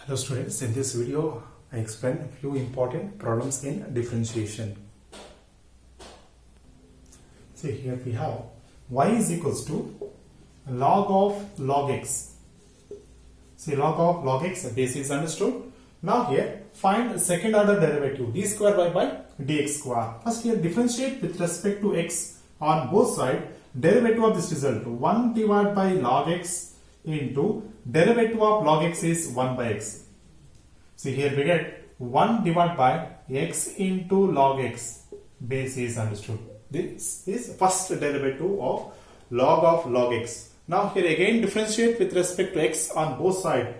Hello students, in this video I explain a few important problems in differentiation. See, here we have y is equals to log of log x. See, log of log x, base is understood. Now here find second order derivative d square y by dx square. First here differentiate with respect to x on both sides. Derivative of this result 1 divided by log x into derivative of log x is 1 by x. See, here we get 1 divided by x into log x, base is understood. This is first derivative of log x. Now here again differentiate with respect to x on both sides.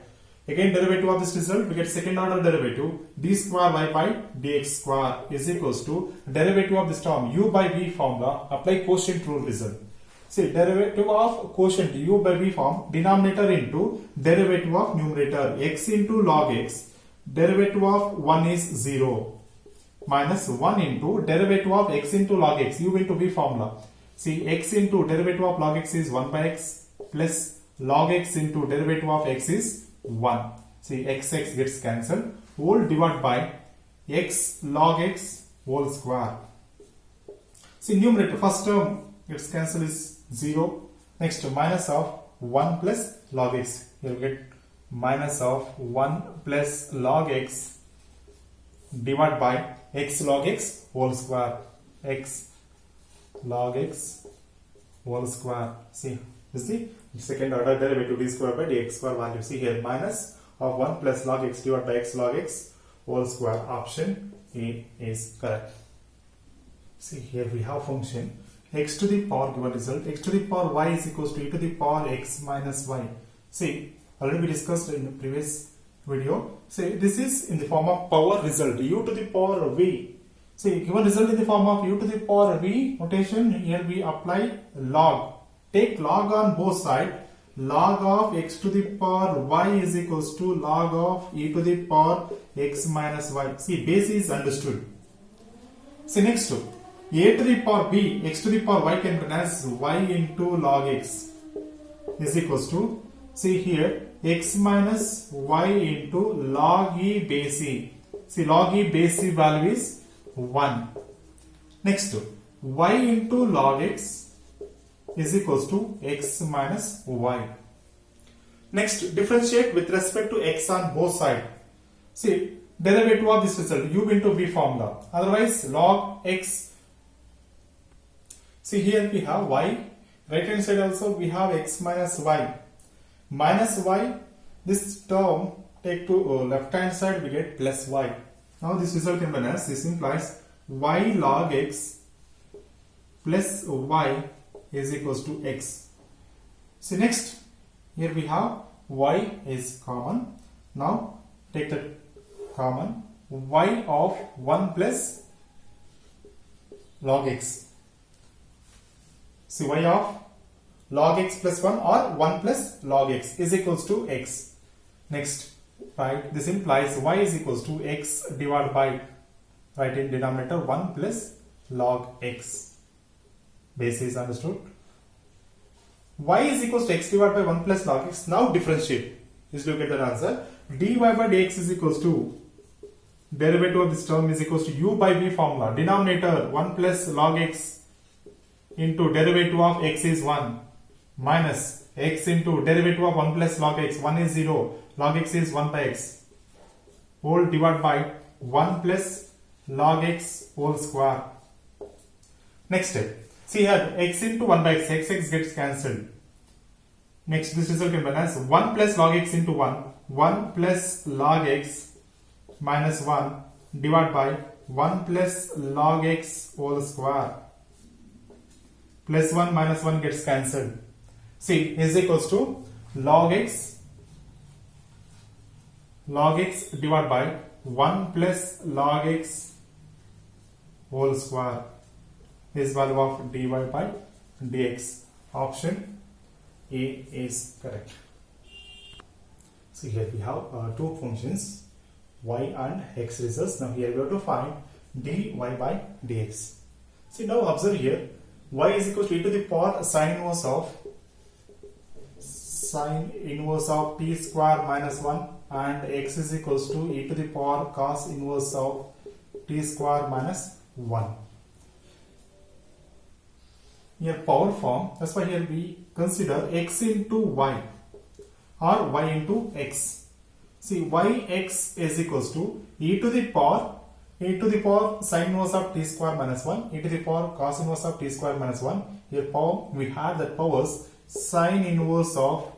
Again derivative of this result, we get second order derivative d square y by dx square is equals to derivative of this term u by v formula. Apply quotient rule result. See, derivative of quotient u by v form, denominator into derivative of numerator x into log x, derivative of 1 is 0, minus 1 into derivative of x into log x, u into v formula. See, x into derivative of log x is 1 by x plus log x into derivative of x is 1. See, x gets cancelled, whole divided by x log x whole square. See, numerator first term gets cancelled is 0. Next minus of 1 plus log x. Here we get minus of 1 plus log x divided by x log x whole square. X log x whole square. See, this is the second order derivative d square by dx square value. See here minus of 1 plus log x divided by x log x whole square. Option A is correct. See, here we have function x to the power given result x to the power y is equals to e to the power x minus y. See, already we discussed in the previous video. See, this is in the form of power result u to the power v. See, given result in the form of u to the power v notation, here we apply log. Take log on both sides. Log of x to the power y is equals to log of e to the power x minus y. See, base is understood. See, next to a to the power b, x to the power y can be written as y into log x is equals to, see here, x minus y into log e base e. See, log e base e value is 1. Next, y into log x is equals to x minus y. Next, differentiate with respect to x on both sides. See, derivative of this result u into v formula. Otherwise, log x. See, here we have y. Right hand side also we have x minus y. Minus y, this term take to left hand side, we get plus y. Now this result can be as this implies y log x plus y is equals to x. See, next here we have y is common. Now take the common, y of 1 plus log x. See, y of log x plus 1 or 1 plus log x is equals to x. Next, right, this implies y is equals to x divided by, right, in denominator 1 plus log x. Base is understood. Y is equals to x divided by 1 plus log x. Now differentiate. Just look at the answer. dy by dx is equals to, derivative of this term is equals to u by v formula. Denominator 1 plus log x into derivative of x is 1 minus x into derivative of 1 plus log x, 1 is 0, log x is 1 by x, whole divided by 1 plus log x whole square. Next step, see here x into 1 by x gets cancelled. Next, this result can be as 1 plus log x into 1 plus log x minus 1 divided by 1 plus log x whole square. Plus 1 minus 1 gets cancelled. See, is equals to log x divided by 1 plus log x whole square is value of dy by dx. Option A is correct. See, here we have two functions y and x results. Now here we have to find dy by dx. See, now observe here y is equal to e to the power sine inverse of t square minus 1 and x is equals to e to the power cos inverse of t square minus 1. Here power form, that's why here we consider x into y or y into x. See, yx is equals to e to the power sin inverse of t square minus 1, e to the power cos inverse of t square minus 1. Here power, we have that powers sin inverse of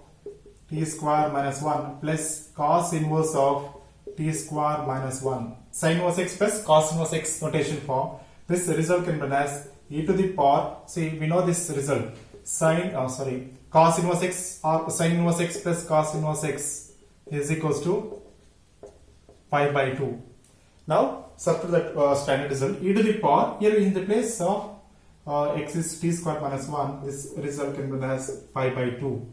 t square minus 1 plus cos inverse of t square minus 1. Sin inverse x plus cos inverse x notation form. This result can be written as e to the power, see we know this result, cos inverse x or sin inverse x plus cos inverse x is equals to pi by 2. Now substitute that standard result, e to the power, here in the place of x is t square minus 1, this result can be written as pi by 2.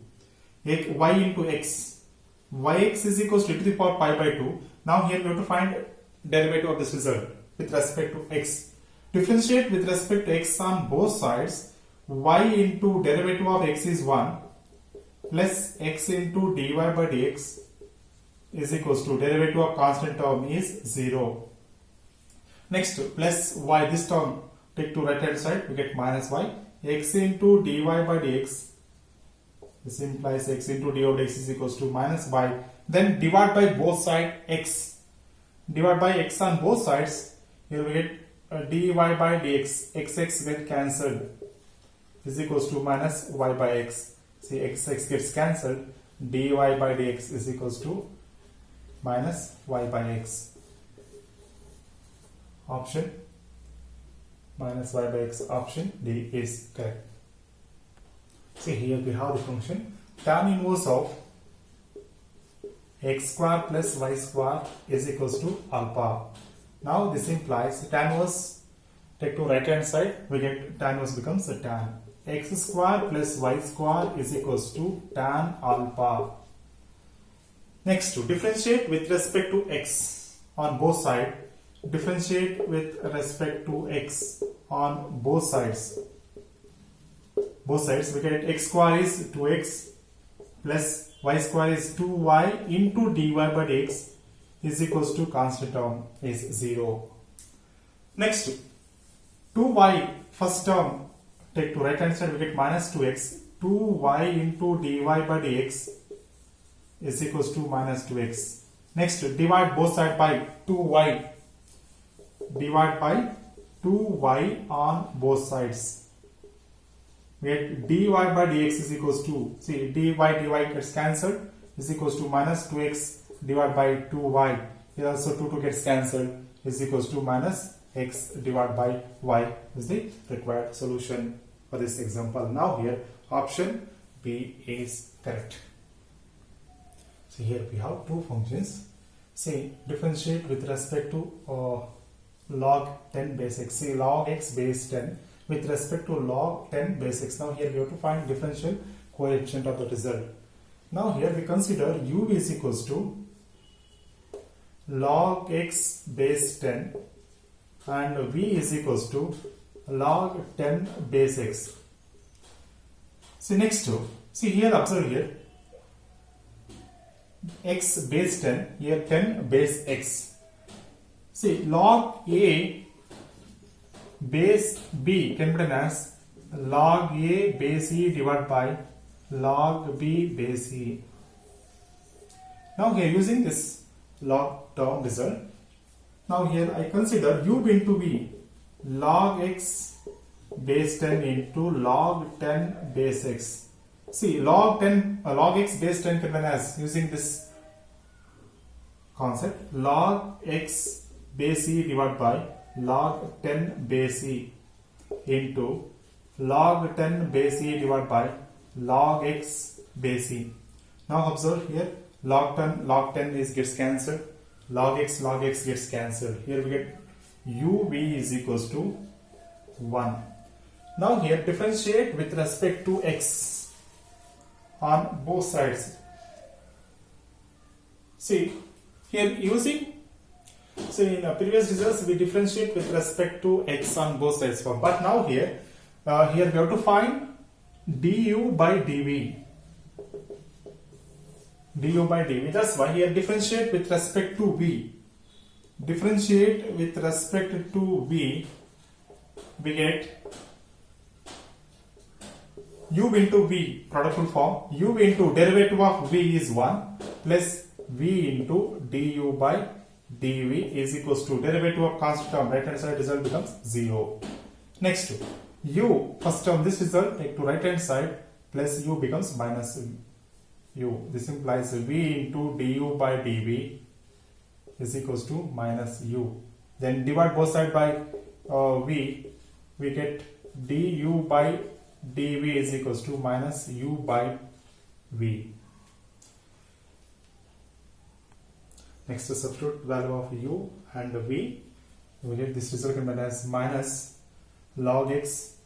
Y into x, yx is equals to e to the power pi by 2. Now here we have to find derivative of this result with respect to x. Differentiate with respect to x on both sides. Y into derivative of x is 1 plus x into dy by dx is equals to derivative of constant term is 0. Next, plus y, this term take to right hand side, we get minus y. X into dy by dx, this implies x into dy by dx is equals to minus y. Then divide by both sides x. Divide by x on both sides. Here we get dy by dx, xx get cancelled, is equals to minus y by x. See, xx gets cancelled, dy by dx is equals to minus y by x. Option minus y by x, option D is correct. See, here we have the function tan inverse of x square plus y square is equals to alpha. Now this implies tan inverse, take to right hand side, we get tan inverse becomes a tan x square plus y square is equals to tan alpha. Next, to differentiate with respect to x on both sides. Differentiate with respect to x on both sides. Both sides, we get x square is 2x plus y square is 2y into dy by dx is equals to constant term is 0. Next, 2y first term, take to right hand side, we get minus 2x, 2y into dy by dx is equals to minus 2x. Next, divide both sides by 2y. Divide by 2y on both sides. We get dy by dx is equals to, see, dy gets cancelled, is equals to minus 2x divided by 2y. Here also 2 gets cancelled, is equals to minus x divided by y is the required solution for this example. Now here option B is correct. So here we have two functions. Say differentiate with respect to log 10 base x. Say log x base 10 with respect to log 10 base x. Now here we have to find differential coefficient of the result. Now here we consider u is equals to log x base 10 and v is equals to log 10 base x. See next to, see here, observe here, x base 10, here 10 base x. See log a base b can be written as log a base e divided by log b base e. Now here using this log term result, now here I consider u into v, log x base 10 into log 10 base x. See log x base 10 can be written as, using this concept, log x base e divided by log 10 base e into log 10 base e divided by log x base e. Now observe here, log 10 is gets cancelled, log x gets cancelled. Here we get uv is equals to 1. Now here differentiate with respect to x on both sides. See here using, so in previous results we differentiate with respect to x on both sides form, but now here we have to find du by dv. du by dv. That's why here differentiate with respect to v. Differentiate with respect to v, we get u into v, product rule form, u into derivative of v is 1 plus v into du by dv is equals to derivative of constant term, right hand side result becomes 0. Next, u, first term, this result take to right hand side plus u becomes minus u. This implies v into du by dv is equals to minus u. Then divide both sides by v, we get du by dv is equals to minus u by v. Next, substitute value of u and v, we get this result can be as minus log x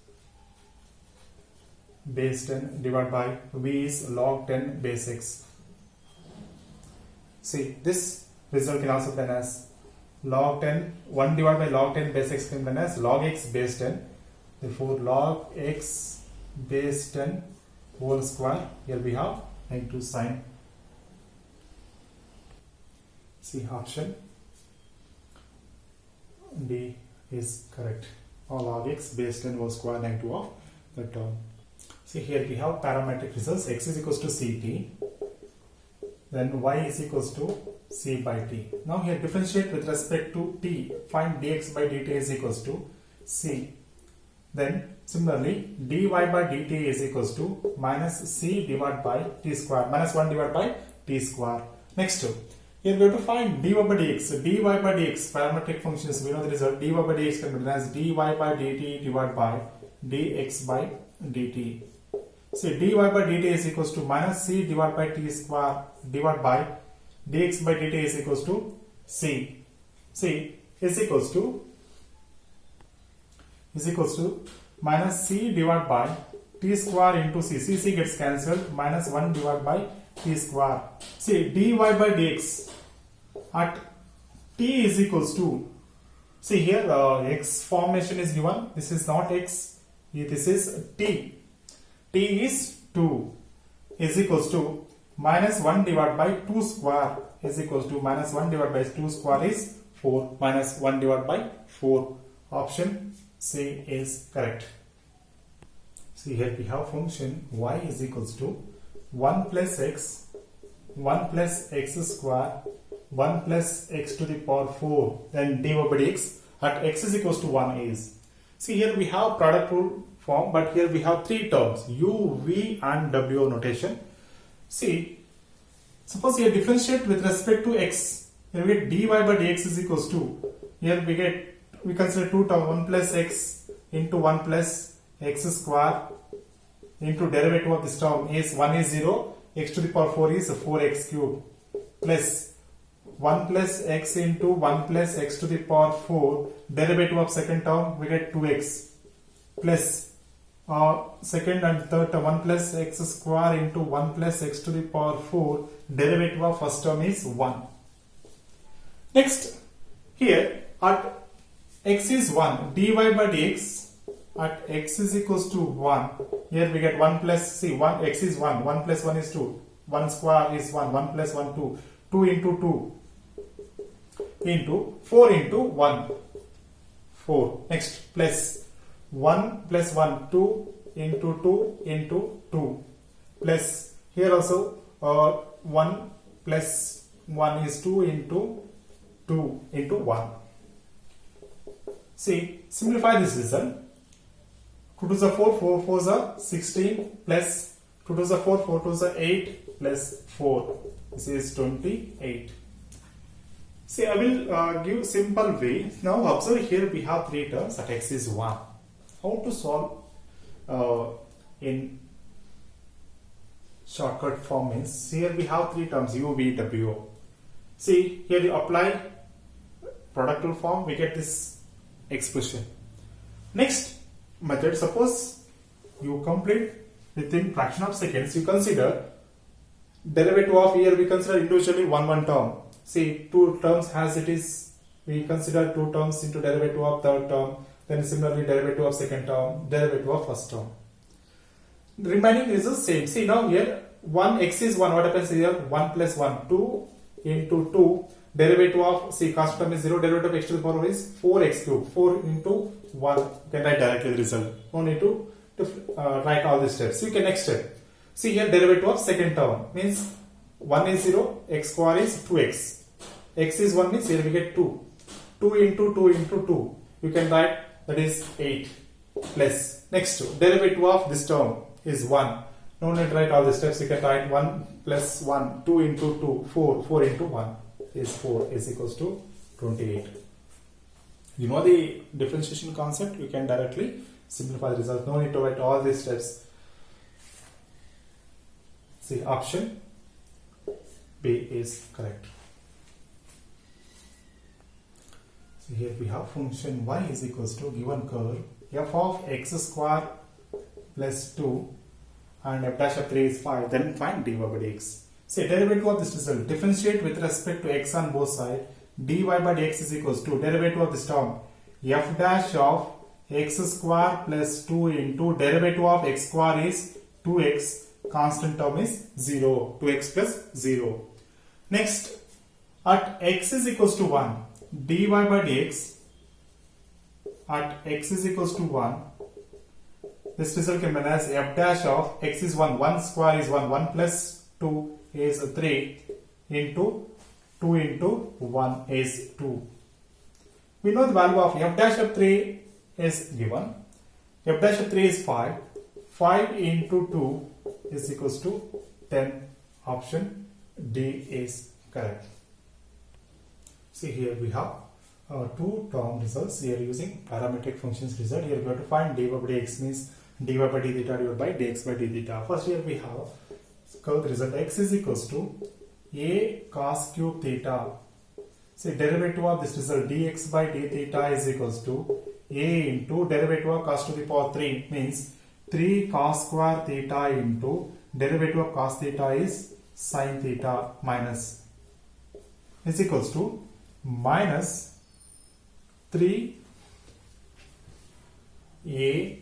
base 10 divided by v is log 10 base x. See, this result can also be done as log 10, 1 divided by log 10 base x can be done as log x base 10. Therefore, log x base 10 whole square. Here we have negative sign. See, option D is correct. Or log x base 10 whole square negative of the term. See, here we have parametric results. X is equals to ct. Then y is equals to c by t. Now here differentiate with respect to t. Find dx by dt is equals to c. Then similarly dy by dt is equals to minus c divided by t square, minus 1 divided by t square. Next, here we have to find dy by dx. Dy by dx parametric functions. We know the result. Dy by dx can be written as dy by dt divided by dx by dt. See, dy by dt is equals to minus c divided by t square divided by dx by dt is equals to c. C is equals to minus c divided by t square into c. C gets cancelled. Minus 1 divided by t square. See, dy by dx at t is equals to, see here x formation is given. This is not x. This is t. T is 2 is equals to minus 1 divided by 2 square is equals to minus 1 divided by 2 square is 4. Minus 1 divided by 4. Option C is correct. See, here we have function y is equals to 1 plus x, 1 plus x square, 1 plus x to the power 4, then dy by dx at x is equals to 1 is. See, here we have product rule form, but here we have three terms u, v and w notation. See, suppose here differentiate with respect to x. Here we get dy by dx is equals to, here we consider two terms, 1 plus x into 1 plus x square into derivative of this term is 1 is 0, x to the power 4 is 4x cube plus 1 plus x into 1 plus x to the power 4 derivative of second term we get 2x plus second and third term 1 plus x square into 1 plus x to the power 4 derivative of first term is 1. Next, here at x is 1, dy by dx at x is equals to 1. Here we get 1 plus, see, 1 x is 1, 1 plus 1 is 2, 1 square is 1, 1 plus 1 2, 2 into 2 into 4 into 1, 4. Next, plus 1 plus 1 2 into 2 into 2 plus here also 1 plus 1 is 2 into 2 into 1. See, simplify this result. 2 to the 4, 4 4s are 16 plus 2 to the 4, 4 to the 8 plus 4. This is 28. See, I will give simple way. Now observe here we have three terms at x is 1. How to solve in shortcut form means here we have three terms u, v, w. See, here you apply product rule form, we get this expression. Next method, suppose you complete within fraction of seconds, you consider derivative of, here we consider individually one term. See, two terms as it is, we consider two terms into derivative of third term, then similarly derivative of second term, derivative of first term. The remaining is the same. See, now here 1 x is 1, what happens here? 1 plus 1, 2 into 2, derivative of, see, constant term is 0, derivative of x to the power is 4x cube, 4 into 1, you can write directly the result. No need to write all these steps. You can next step. See here, derivative of second term means 1 is 0, x square is 2x. X is 1 means here we get 2. 2 into 2 into 2. You can write that is 8 plus. Next, derivative of this term is 1. No need to write all the steps. You can write 1 plus 1, 2 into 2, 4. 4 into 1 is 4 is equals to 28. You know the differentiation concept. You can directly simplify the result. No need to write all these steps. See, option B is correct. So here we have function y is equals to given curve f of x square plus 2 and f dash of 3 is 5. Then find dy by dx. Say derivative of this result. Differentiate with respect to x on both sides. dy by dx is equals to derivative of this term f dash of x square plus 2 into derivative of x square is 2x. Constant term is 0. 2x plus 0. Next, at x is equals to 1, dy by dx at x is equals to 1, this result can be as f dash of x is 1, 1 square is 1, 1 plus 2 is 3 into 2 into 1 is 2. We know the value of f dash of 3 is given. F dash of 3 is 5. 5 into 2 is equals to 10. Option D is correct. See here we have two term results. Here using parametric functions result. Here we have to find dy by dx means dy by d theta divided by dx by d theta. First here we have curved result x is equals to a cos cube theta. See derivative of this result dx by d theta is equals to a into derivative of cos to the power 3 means 3 cos square theta into derivative of cos theta is sin theta minus is equals to minus 3 a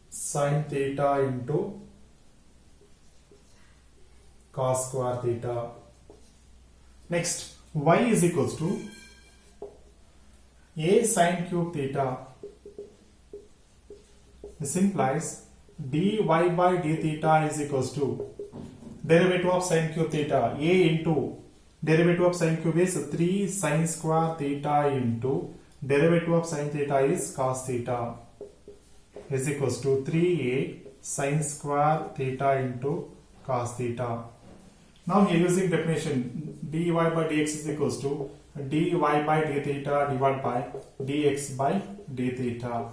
sin theta into cos square theta. Next, y is equals to a sin cube theta. This implies dy by d theta is equals to derivative of sin cube theta, a into derivative of sin cube is 3 sin square theta into derivative of sin theta is cos theta is equals to 3a sin square theta into cos theta. Now here using definition dy by dx is equals to dy by d theta divided by dx by d theta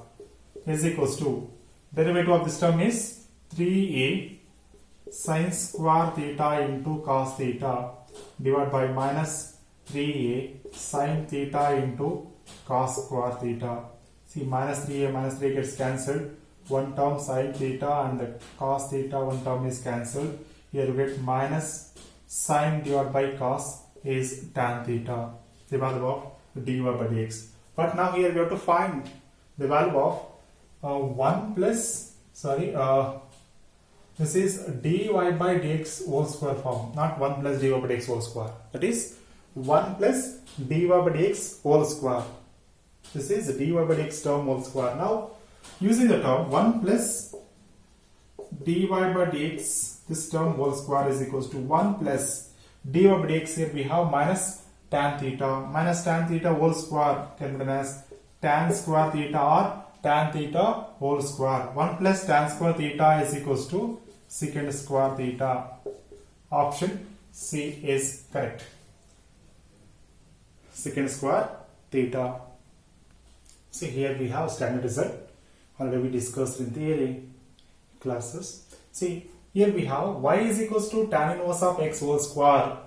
is equals to derivative of this term is 3a sin square theta into cos theta divided by minus 3a sin theta into cos square theta. See minus 3 gets cancelled. One term sin theta and the cos theta one term is cancelled. Here you get minus sin divided by cos is tan theta, the value of dy by dx. But now here we have to find the value of 1 plus, this is dy by dx whole square form, not 1 plus dy by dx whole square. That is 1 plus dy by dx whole square. This is dy by dx term whole square. Now, using the term 1 plus dy by dx, this term whole square is equals to 1 plus dy by dx. Here we have minus tan theta. Minus tan theta whole square can be written as tan square theta or tan theta whole square. 1 plus tan square theta is equals to secant square theta. Option C is correct. Secant square theta. See here we have standard result. Already we discussed in theory classes. See here we have y is equals to tan inverse of x whole square.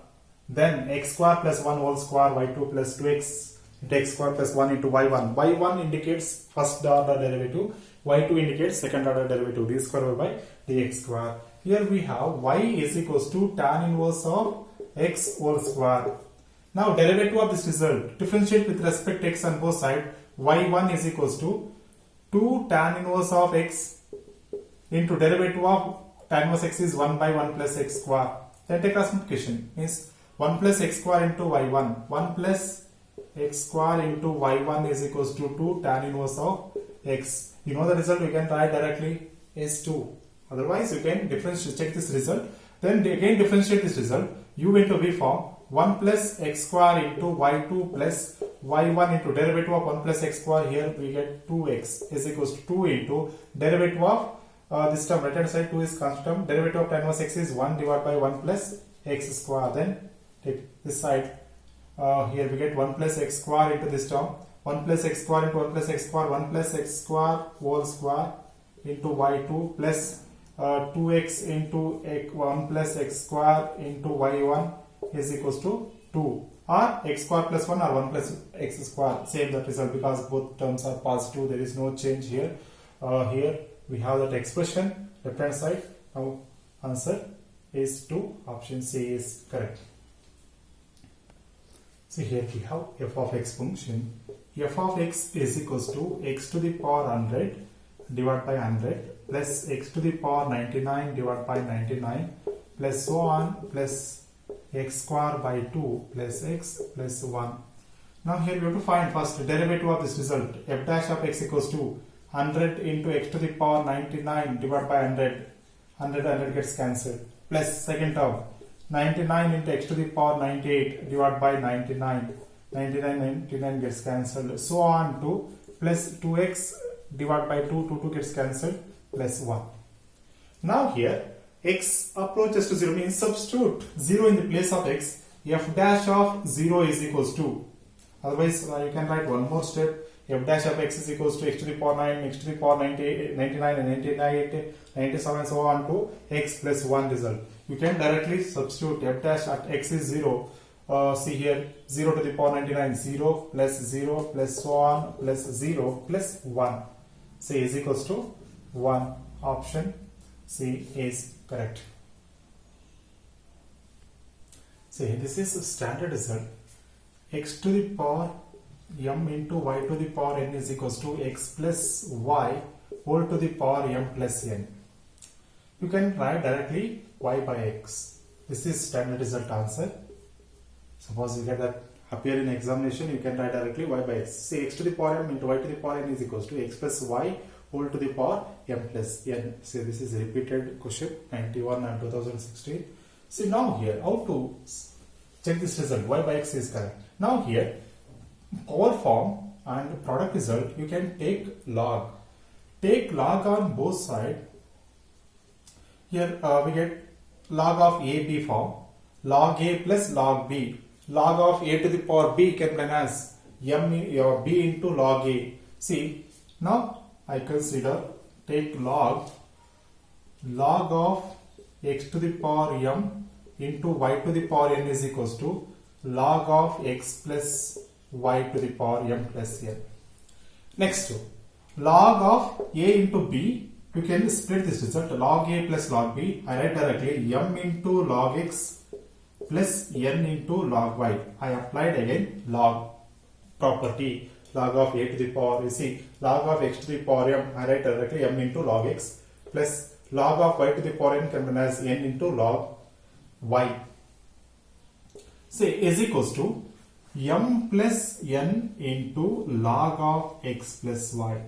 Then x square plus 1 whole square, y2 plus 2x into x square plus 1 into y1. y1 indicates first order derivative, y2 indicates second order derivative, d square by dx square. Here we have y is equals to tan inverse of x whole square. Now derivative of this result, differentiate with respect to x on both sides. y1 is equals to 2 tan inverse of x into derivative of tan inverse x is 1 by 1 plus x square. Then take cross multiplication, means 1 plus x square into y1. 1 plus x square into y1 is equals to 2 tan inverse of x. You know the result, you can write directly is 2. Otherwise, you can differentiate, check this result. Then again differentiate this result. U into v form 1 plus x square into y2 plus y1 into derivative of 1 plus x square. Here we get 2x is equals to 2 into derivative of this term, right hand side 2 is constant, derivative of tan inverse x is 1 divided by 1 plus x square. Then take this side, here we get 1 plus x square into this term, 1 plus x square into 1 plus x square, 1 plus x square whole square into y2 plus 2x into 1 plus x square into y1 is equals to 2, or x square plus 1 or 1 plus x square, same that result because both terms are positive, there is no change here. Here we have that expression left hand side. Now answer is 2, option C is correct. So here we have f of x function. F of x is equals to x to the power 100 divided by 100 plus x to the power 99 divided by 99 plus so on plus x square by 2 plus x plus 1. Now here we have to find first derivative of this result. F dash of x equals to 100 into x to the power 99 divided by 100. 100 gets cancelled. Plus second term 99 into x to the power 98 divided by 99. 99 gets cancelled. So on to plus 2x divided by 2 gets cancelled plus 1. Now here x approaches to 0 means substitute 0 in the place of x. F dash of 0 is equals to, otherwise you can write one more step. F dash of x is equals to x to the power 9, x to the power 98, 99 and 98, 97 and so on to x plus 1 result. You can directly substitute f dash at x is 0. See here 0 to the power 99, 0 plus so on plus 0 plus 1. C is equals to 1. Option C is correct. See, this is a standard result. X to the power m into y to the power n is equals to x plus y whole to the power m plus n. You can write directly y by x. This is standard result answer. Suppose you get that appear in examination, you can write directly y by x. Say x to the power m into y to the power n is equals to x plus y whole to the power m plus n. See, this is a repeated question 91 and 2016. See, now here how to check this result. Y by x is correct. Now here power form and product result, you can take log. Take log on both sides. Here we get log of a b form, log a plus log b. Log of a to the power b can be written as m b into log a. See, now I consider take log of x to the power m into y to the power n is equals to log of x plus y to the power m plus n. Next, log of a into b, you can split this result. Log a plus log b, I write directly m into log x plus n into log y. I applied again log property. Log of a to the power, you see, log of x to the power m, I write directly m into log x plus log of y to the power n can be as n into log y. Say is equals to m plus n into log of x plus y.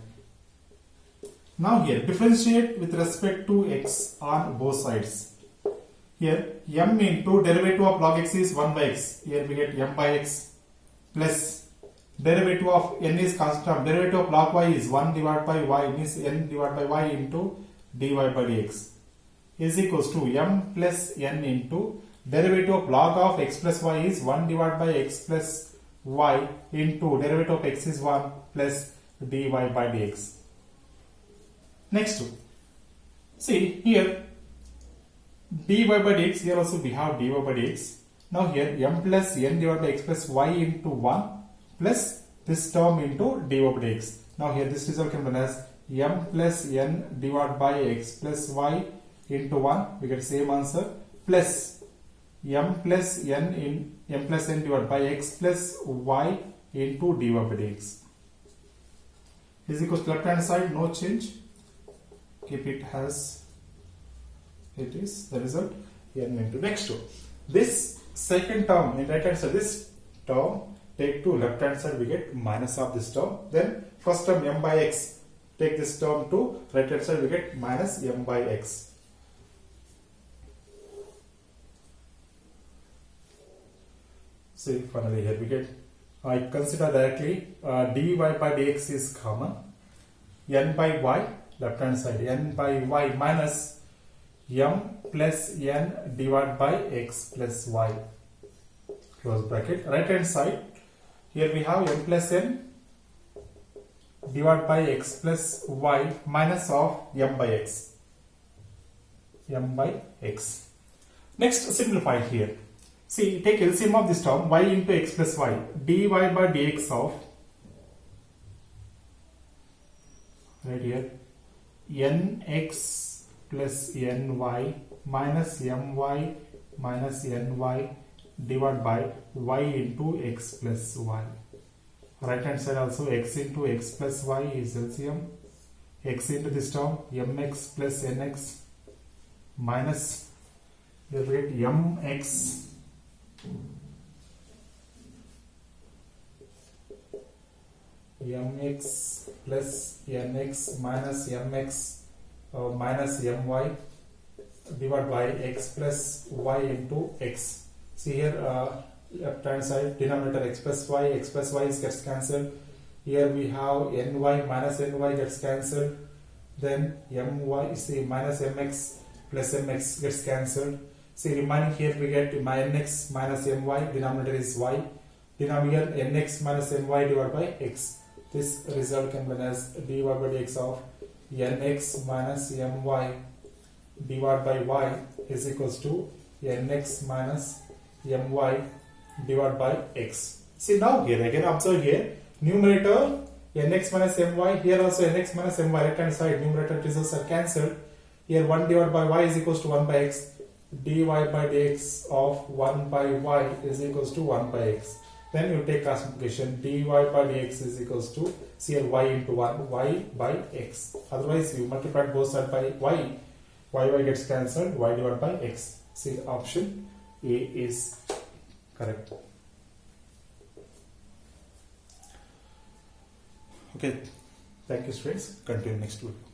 Now here differentiate with respect to x on both sides. Here m into derivative of log x is 1 by x. Here we get m by x plus derivative of n is constant. Derivative of log y is 1 divided by y, means n divided by y into dy by dx is equals to m plus n into derivative of log of x plus y is 1 divided by x plus y into derivative of x is 1 plus dy by dx. Next, see here dy by dx, here also we have dy by dx. Now here m plus n divided by x plus y into 1 plus this term into dy by dx. Now here this result can be as m plus n divided by x plus y into 1, we get same answer, plus m plus n divided by x plus y into dy by dx is equals to left hand side, no change, keep it as it is the result n into next two. This second term in right hand side, this term take to left hand side, we get minus of this term. Then first term m by x, take this term to right hand side, we get minus m by x. See, finally here we get, I consider directly dy by dx is common, n by y left hand side, n by y minus m plus n divided by x plus y, close bracket. Right hand side, here we have m plus n divided by x plus y minus of m by x. M by x. Next, simplify here. See, take LCM of this term, y into x plus y, dy by dx of, right here, nx plus ny minus my minus ny divided by y into x plus y. Right hand side also, x into x plus y is LCM, x into this term, mx plus nx minus, you get mx mx plus nx minus mx minus my divided by x plus y into x. See here, left hand side, denominator x plus y gets cancelled. Here we have ny minus ny gets cancelled. Then my, see, minus mx plus mx gets cancelled. See, remaining here we get my nx minus my, denominator is y, denominator nx minus my divided by x. This result can be as dy by dx of nx minus my divided by y is equals to nx minus my divided by x. See, now here again observe here, numerator nx minus my, here also nx minus my, right hand side numerator results are cancelled. Here 1 divided by y is equals to 1 by x, dy by dx of 1 by y is equals to 1 by x. Then you take cross multiplication, dy by dx is equals to, see here, y into 1, y by x. Otherwise you multiply both sides by y gets cancelled, y divided by x. See, option A is correct. Okay, thank you students, continue next week.